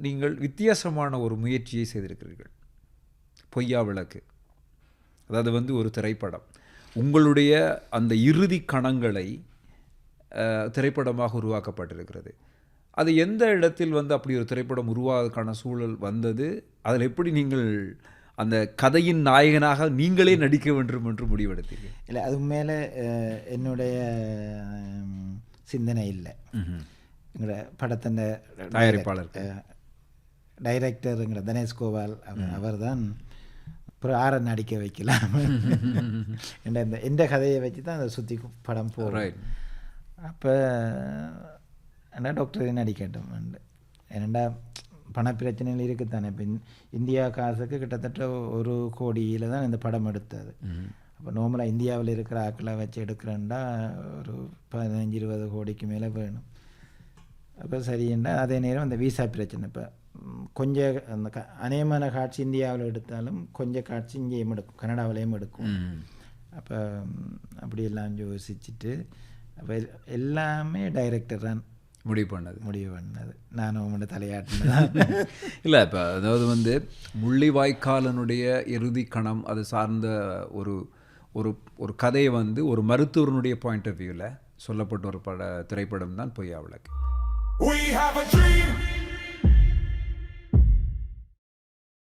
நீங்கள் வித்தியாசமான ஒரு முயற்சியை செய்திருக்கிறீர்கள். பொய்யா விளக்கு, அதாவது ஒரு திரைப்படம் உங்களுடைய அந்த இறுதி கணங்களை திரைப்படமாக உருவாக்கப்பட்டிருக்கிறது. அது எந்த இடத்தில் அப்படி ஒரு திரைப்படம் உருவாவதற்கான சூழல் வந்தது? அதில் எப்படி நீங்கள் அந்த கதையின் நாயகனாக நீங்களே நடிக்க வேண்டும் என்று முடிவெடுத்தீங்க? இல்லை, அது மேலே என்னுடைய சிந்தனை இல்லை. எங்களோட படத்தின் தயாரிப்பாளர் டைரக்டருங்கிற தினேஷ் கோபால் அவர் தான் அப்புறம் ஆரை நடிக்க வைக்கலாம் எந்த கதையை வச்சு தான் அதை சுற்றி படம் போகிறோம். அப்போ என்ன டாக்டர் நடிக்கட்டும், ஏன்னா பணப்பிரச்சனைகள் இருக்குத்தானே. இப்போ இந்தியா காசுக்கு கிட்டத்தட்ட 1 கோடியில் தான் இந்த படம் எடுத்தது. அப்போ நார்மலாக இந்தியாவில் இருக்கிற ஆக்களை வச்சு எடுக்கிறேன்டா ஒரு 15-20 கோடிக்கு மேலே வேணும். அப்போ சரிண்டா. அதே நேரம் அந்த விசா பிரச்சனை, இப்போ கொஞ்சம் அந்த அநேகமான காட்சி இந்தியாவில் எடுத்தாலும் கொஞ்சம் காட்சி இங்கேயும் எடுக்கும், கனடாவிலையும் எடுக்கும். அப்போ அப்படியெல்லாம் யோசிச்சுட்டு அப்போ எல்லாமே டைரக்டர் தான் முடிவு பண்ணது. நானும் உங்களோட தலையாட்டினேன். இல்லை, இப்போ அதாவது முள்ளிவாய்க்காலனுடைய இறுதி கணம் அது சார்ந்த ஒரு ஒரு ஒரு கதையை ஒரு மருத்துவனுடைய பாயிண்ட் ஆஃப் வியூவில் சொல்லப்பட்ட ஒரு திரைப்படம் தான் பொய்யா விளக்கு.